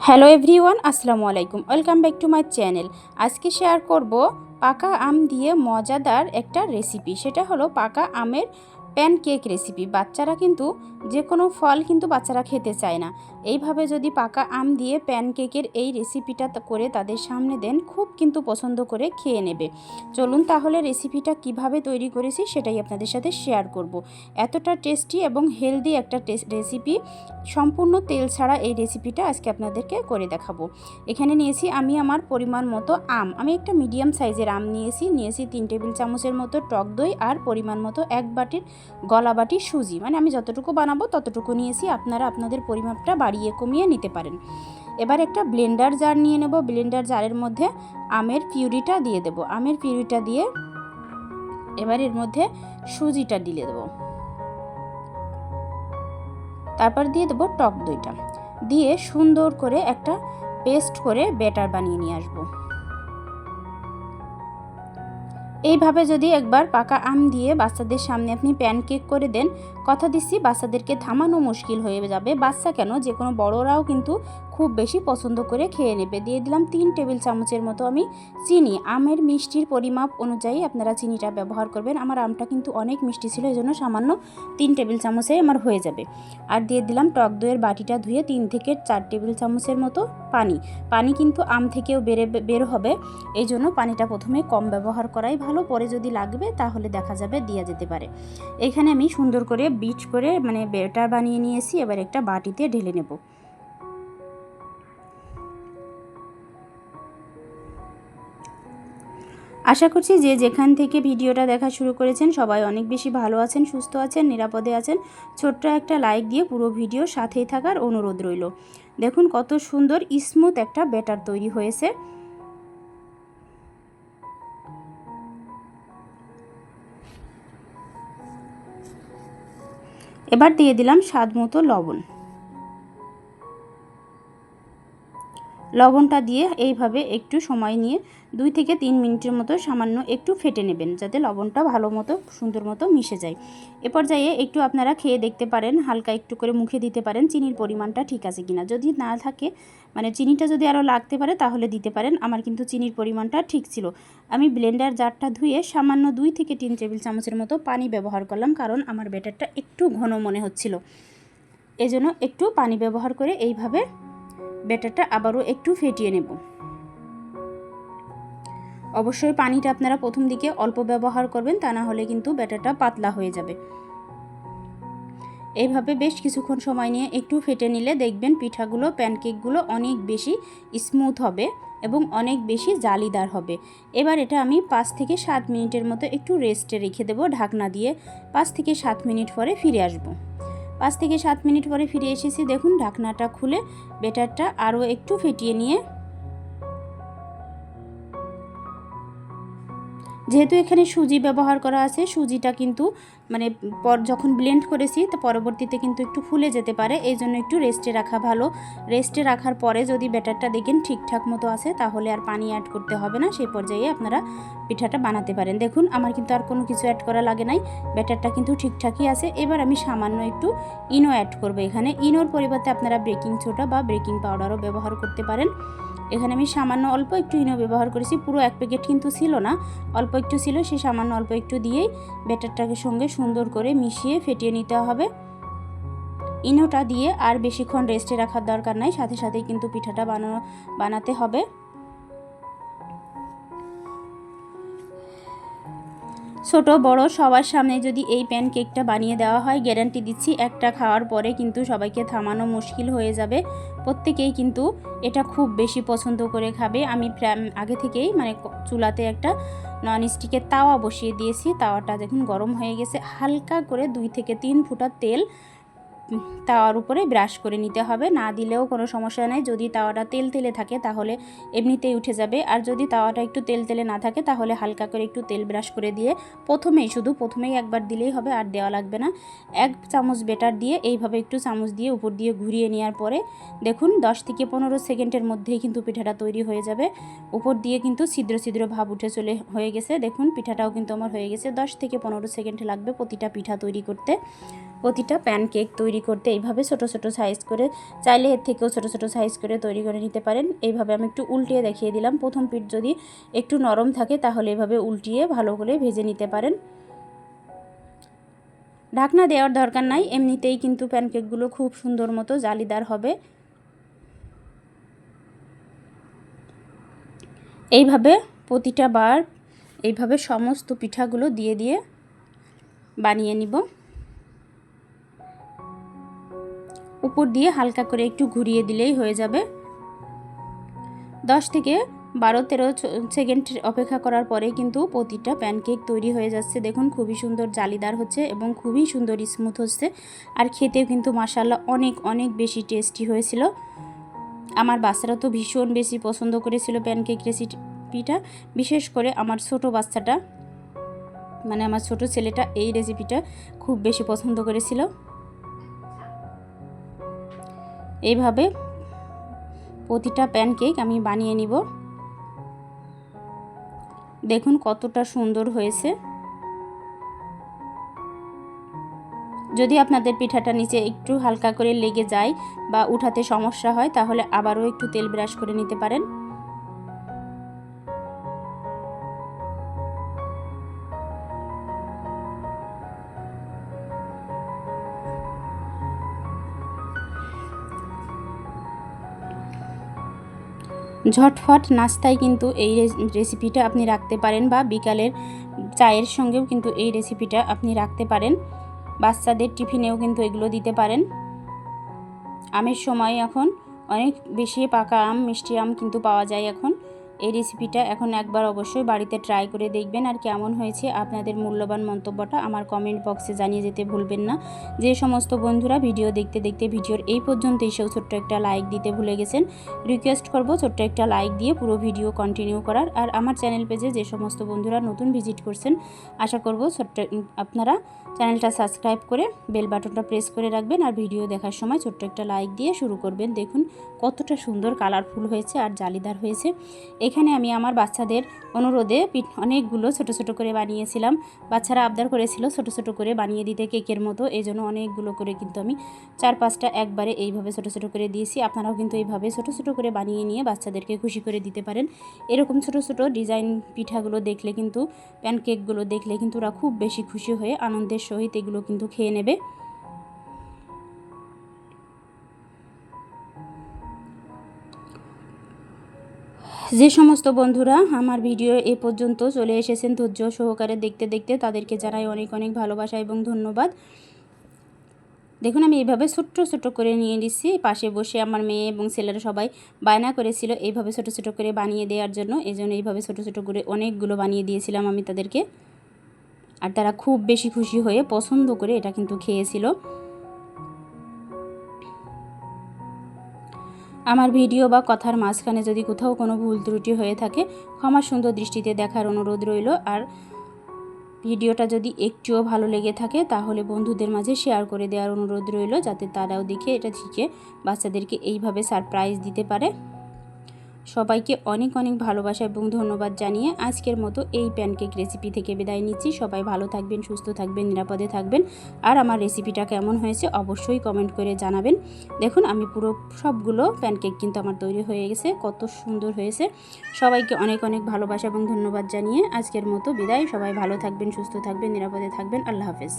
Hello everyone, আসসালামু আলাইকুম। Welcome back to my channel. আজকে শেয়ার করব পাকা আম দিয়ে মজাদার একটা রেসিপি। সেটা হলো পাকা আমের প্যানকেক রেসিপি। বাচ্চারা কিন্তু যে কোনো ফল কিন্তু বাচ্চারা খেতে চায় না। এইভাবে যদি পাকা আম দিয়ে প্যানকেকের এই রেসিপিটা করে তাদের সামনে দেন, খুব কিন্তু পছন্দ করে খেয়ে নেবে। চলুন তাহলে রেসিপিটা কিভাবে তৈরি করেছি সেটাই আপনাদের সাথে শেয়ার করব। এতটা টেস্টি এবং হেলদি একটা রেসিপি, সম্পূর্ণ তেল ছাড়া এই রেসিপিটা আজকে আপনাদেরকে করে দেখাবো। এখানে নিয়েছি আমি আমার পরিমাণ মতো আম। আমি একটা মিডিয়াম সাইজের আম নিয়েছি 3 টেবিল চামচের মতো টক দই আর পরিমাণ মতো 1 বাটির গলা বাটি সুজি। মানে আমি যতটুকু বানাবো ততটুকু নিয়েছি, আপনারা আপনাদের পরিমাপটা বাড়িয়ে কমিয়ে নিতে পারেন। এবার একটা ব্লেন্ডার জার নিয়ে নেব। ব্লেন্ডার জারের মধ্যে আমের পিউরিটা দিয়ে দেব। আমের পিউরিটা দিয়ে এবার এর মধ্যে সুজিটা ঢেলে দেবো। তারপর দিয়ে দেবো টক দইটা, দিয়ে সুন্দর করে একটা পেস্ট করে ব্যাটার বানিয়ে নিয়ে আসবো। এইভাবে যদি একবার পাকা আম দিয়ে বাচ্চাদের সামনে আপনি প্যানকেক করে দেন, কথা দিচ্ছি বাচ্চাদেরকে থামানো মুশকিল হয়ে যাবে। বাচ্চা কেন, যে কোনো বড়রাও কিন্তু খুব বেশি পছন্দ করে খেয়ে নেবে। দিয়ে দিলাম 3 টেবিল চামচের মতো আমি চিনি। আমের মিষ্টির পরিমাপ অনুযায়ী আপনারা চিনিটা ব্যবহার করবেন। আমার আমটা কিন্তু অনেক মিষ্টি ছিল, এই জন্য সামান্য 3 টেবিল চামচে আমার হয়ে যাবে। আর দিয়ে দিলাম টক দইয়ের বাটিটা ধুয়ে 3 থেকে 4 টেবিল চামচের মতো পানি কিন্তু আম থেকেও বের হবে, এই জন্য পানিটা প্রথমে কম ব্যবহার করাই ভালো। পরে যদি লাগবে তাহলে দেখা যাবে দেওয়া যেতে পারে। এখানে আমি সুন্দর করে বিট করে মানে ব্যাটার বানিয়ে নিয়েছি। এবার একটা বাটিতে ঢেলে নেব। আশা করছি যে যেখান থেকে ভিডিওটা দেখা শুরু করেছেন সবাই অনেক বেশি ভালো আছেন, সুস্থ আছেন, নিরাপদে আছেন। ছোট্ট একটা লাইক দিয়ে পুরো ভিডিও সাথেই থাকার অনুরোধ রইল। দেখুন কত সুন্দর স্মুথ একটা ব্যাটার তৈরি হয়েছে। এবার দিয়ে দিলাম স্বাদ মতো লবণ। লবণটা দিয়ে এইভাবে একটু সময় নিয়ে 2 থেকে 3 মিনিটের মতো সামান্য একটু ফেটে নেবেন, যাতে লবণটা ভালো মতো সুন্দর মতো মিশে যায়। এ পর্যায়ে একটু আপনারা খেয়ে দেখতে পারেন, হালকা একটু করে মুখে দিতে পারেন চিনির পরিমাণটা ঠিক আছে কিনা। যদি না থাকে, মানে চিনিটা যদি আরও লাগতে পারে তাহলে দিতে পারেন। আমার কিন্তু চিনির পরিমাণটা ঠিক ছিল। আমি ব্লেন্ডার জারটা ধুয়ে সামান্য 2 থেকে 3 টেবিল চামচের মতো পানি ব্যবহার করলাম, কারণ আমার ব্যাটারটা একটু ঘন মনে হচ্ছিল। এজন্য একটু পানি ব্যবহার করে এইভাবে ব্যাটারটা আবারও একটু ফেটিয়ে নেব। অবশ্যই পানিটা আপনারা প্রথম দিকে অল্প ব্যবহার করবেন, তা না হলে কিন্তু ব্যাটারটা পাতলা হয়ে যাবে। এইভাবে বেশ কিছুক্ষণ সময় নিয়ে একটু ফেটে নিলে দেখবেন পিঠাগুলো, প্যানকেকগুলো অনেক বেশি স্মুথ হবে এবং অনেক বেশি জালিদার হবে। এবার এটা আমি 5 থেকে 7 মিনিটের মতো একটু রেস্টে রেখে দেবো ঢাকনা দিয়ে। 5 থেকে 7 মিনিট পরে ফিরে আসবো। 5 থেকে 7 মিনিট পরে ফিরে এসেছি। দেখুন ঢাকনাটা খুলে ব্যাটারটা আরও একটু ফেটিয়ে নিয়ে, যেহেতু এখানে সুজি ব্যবহার করা আছে, সুজিটা কিন্তু মানে যখন ব্লেন্ড করেছি তো পরবর্তীতে কিন্তু একটু ফুলে যেতে পারে, এই জন্য একটু রেস্টে রাখা ভালো। রেস্টে রাখার পরে যদি ব্যাটারটা দেখেন ঠিকঠাক মতো আছে, তাহলে আর পানি অ্যাড করতে হবে না। সেই পর্যায়ে আপনারা পিঠাটা বানাতে পারেন। দেখুন আমার কিন্তু আর কোনো কিছু অ্যাড করা লাগে নাই, ব্যাটারটা কিন্তু ঠিকঠাকই আছে। এবার আমি সামান্য একটু ইনো অ্যাড করব। এখানে ইনোর পরিবর্তে আপনারা বেকিং সোডা বা বেকিং পাউডারও ব্যবহার করতে পারেন। এখানে আমি সামান্য অল্প একটু ইনো ব্যবহার করেছি, পুরো 1 প্যাকেট কিন্তু ছিল না, অল্প একটু ছিল। সেই সামান্য অল্প একটু দিয়েই ব্যাটারটাকে সঙ্গে সুন্দর করে মিশিয়ে ফেটিয়ে নিতে হবে। ইনোটা দিয়ে আর বেশিক্ষণ রেস্টে রাখার দরকার নাই, সাথে সাথেই কিন্তু পিঠাটা বানাতে হবে। ছোট বড় সবার সামনে যদি এই প্যানকেকটা বানিয়ে দেওয়া হয়, গ্যারান্টি দিচ্ছি একটা খাওয়ার পরে কিন্তু সবাইকে থামানো মুশকিল হয়ে যাবে। প্রত্যেকেই কিন্তু এটা খুব বেশি পছন্দ করে খাবে। আমি আগে থেকেই মানে চুলাতে একটা ননস্টিকের তাওয়া বসিয়ে দিয়েছি। তাওয়াটা দেখুন গরম হয়ে গেছে। হালকা করে 2 থেকে 3 ফোঁটা তেল তাওয়ার উপরে ব্রাশ করে নিতে হবে। না দিলেও কোনো সমস্যা নেই, যদি তাওয়াটা তেলে থাকে তাহলে এমনিতেই উঠে যাবে। আর যদি তাওয়াটা একটু তেলে না থাকে তাহলে হালকা করে একটু তেল ব্রাশ করে দিয়ে প্রথমেই একবার দিলেই হবে, আর দেওয়া লাগবে না। 1 চামচ ব্যাটার দিয়ে এইভাবে একটু চামচ দিয়ে উপর দিয়ে ঘুরিয়ে নেওয়ার পরে দেখুন 10 থেকে 15 সেকেন্ডের মধ্যেই কিন্তু পিঠাটা তৈরি হয়ে যাবে। উপর দিয়ে কিন্তু ছিদ্র ছিদ্র ভাব হয়ে গেছে। দেখুন পিঠাটাও কিন্তু আমার হয়ে গেছে। 10 থেকে 15 সেকেন্ড লাগবে প্রতিটা পিঠা তৈরি করতে। প্রতিটা প্যানকেক তৈরি করতে এইভাবে ছোট ছোট সাইজ করে, চাইলে এর থেকেও ছোট ছোট সাইজ করে তৈরি করে নিতে পারেন। এইভাবে আমি একটু উল্টিয়ে দেখিয়ে দিলাম। প্রথম পিঠ যদি একটু নরম থাকে তাহলে এভাবে উল্টিয়ে ভালো করে ভেজে নিতে পারেন। ঢাকনা দেওয়ার দরকার নাই, এমনিতেই কিন্তু প্যানকেকগুলো খুব সুন্দর মতো জালিদার হবে। এইভাবে প্রতিটা বার এইভাবে সমস্ত পিঠাগুলো দিয়ে দিয়ে বানিয়ে নিব। উপর দিয়ে হালকা করে একটু ঘুরিয়ে দিলেই হয়ে যাবে। 10 থেকে 12-13 সেকেন্ড অপেক্ষা করার পরে কিন্তু প্রতিটা প্যানকেক তৈরি হয়ে যাচ্ছে। দেখুন খুবই সুন্দর জালিদার হচ্ছে এবং খুবই সুন্দর স্মুথ হচ্ছে, আর খেতেও কিন্তু মাশাআল্লাহ অনেক অনেক বেশি টেস্টি হয়েছিল। আমার বাচ্চারা তো ভীষণ বেশি পছন্দ করেছিল প্যানকেক রেসিপিটা, বিশেষ করে আমার ছোট বাচ্চাটা, মানে আমার ছোট ছেলেটা এই রেসিপিটা খুব বেশি পছন্দ করেছিল। এইভাবে প্রতিটা প্যানকেক আমি বানিয়ে নিব। দেখুন কতটা সুন্দর হয়েছে। যদি আপনাদের পিঠাটা নিচে একটু হালকা করে লেগে যায় বা উঠাতে সমস্যা হয় তাহলে আবারও একটু তেল ব্রাশ করে নিতে পারেন। ঝটফট নাস্তায় কিন্তু এই রেসিপিটা আপনি রাখতে পারেন, বা বিকালের চায়ের সঙ্গেও কিন্তু এই রেসিপিটা আপনি রাখতে পারেন। বাচ্চাদের টিফিনেও কিন্তু এগুলো দিতে পারেন। আমের সময় এখন অনেক বেশি পাকা আম, মিষ্টি আম কিন্তু পাওয়া যায় এখন। এই রেসিপিটা এখন একবার অবশ্যই বাড়িতে ট্রাই করে দেখবেন, আর কেমন হয়েছে আপনাদের মূল্যবান মন্তব্যটা আমার কমেন্ট বক্সে জানিয়ে যেতে ভুলবেন না। যে সমস্ত বন্ধুরা ভিডিও দেখতে দেখতে ভিডিওর এই পর্যন্ত এসেও ছোট্ট একটা লাইক দিতে ভুলে গেছেন, রিকোয়েস্ট করব ছোট্ট একটা লাইক দিয়ে পুরো ভিডিও কন্টিনিউ করার। আর আমার চ্যানেল পেজে যে সমস্ত বন্ধুরা নতুন ভিজিট করছেন, আশা করব আপনারা চ্যানেলটা সাবস্ক্রাইব করে বেল বাটনটা প্রেস করে রাখবেন, আর ভিডিও দেখার সময় ছোট্ট একটা লাইক দিয়ে শুরু করবেন। দেখুন কতটা সুন্দর কালারফুল হয়েছে আর জালিদার হয়েছে। এখানে আমি আমার বাচ্চাদের অনুরোধে অনেকগুলো ছোট ছোট করে বানিয়েছিলাম। বাচ্চারা আবদার করেছিল ছোট ছোট করে বানিয়ে দিতে কেকের মতো, এই জন্য অনেকগুলো করে কিন্তু আমি 4-5টা একবারে এইভাবে ছোট ছোট করে দিয়েছি। আপনারাও কিন্তু এইভাবে ছোট ছোট করে বানিয়ে নিয়ে বাচ্চাদেরকে খুশি করে দিতে পারেন। এরকম ছোট ছোট ডিজাইন পিঠাগুলো দেখলে কিন্তু, প্যানকেকগুলো দেখলে কিন্তু ওরা খুব বেশি খুশি হয়ে আনন্দের সহিত এগুলো কিন্তু খেয়ে নেবে। যে সমস্ত বন্ধুরা আমার ভিডিও এ পর্যন্ত চলে এসেছেন ধৈর্য সহকারে দেখতে দেখতে, তাদেরকে জানাই অনেক অনেক ভালোবাসা এবং ধন্যবাদ। দেখুন আমি এইভাবে ছোট্ট ছোট করে নিয়ে নিচ্ছি। পাশে বসে আমার মেয়ে এবং ছেলেরা সবাই বায়না করেছিল এইভাবে ছোট ছোট করে বানিয়ে দেওয়ার জন্য, এই জন্য এইভাবে ছোট ছোট করে অনেকগুলো বানিয়ে দিয়েছিলাম আমি তাদেরকে, আর তারা খুব বেশি খুশি হয়ে পছন্দ করে এটা কিন্তু খেয়েছিল। আমার ভিডিও বা কথার মাঝখানে যদি কোথাও কোনো ভুল ত্রুটি হয়ে থাকে ক্ষমা সুন্দর দৃষ্টিতে দেখার অনুরোধ রইল। আর ভিডিওটা যদি একটুও ভালো লেগে থাকে তাহলে বন্ধুদের মাঝে শেয়ার করে দেওয়ার অনুরোধ রইল, যাতে তারাও দেখে এটা শিখে বাচ্চাদেরকে এইভাবে সারপ্রাইজ দিতে পারে। সবাইকে অনেক অনেক ভালোবাসা এবং ধন্যবাদ জানিয়ে আজকের মতো এই প্যানকেক রেসিপি থেকে বিদায় নিচ্ছি। সবাই ভালো থাকবেন, সুস্থ থাকবেন, নিরাপদে থাকবেন। আর আমার রেসিপিটা কেমন হয়েছে অবশ্যই কমেন্ট করে জানাবেন। দেখুন আমি পুরো সবগুলো প্যানকেক কিন্তু আমার তৈরি হয়ে গেছে, কত সুন্দর হয়েছে। সবাইকে অনেক অনেক ভালোবাসা এবং ধন্যবাদ জানিয়ে আজকের মতো বিদায়। সবাই ভালো থাকবেন, সুস্থ থাকবেন, নিরাপদে থাকবেন। আল্লাহ হাফেজ।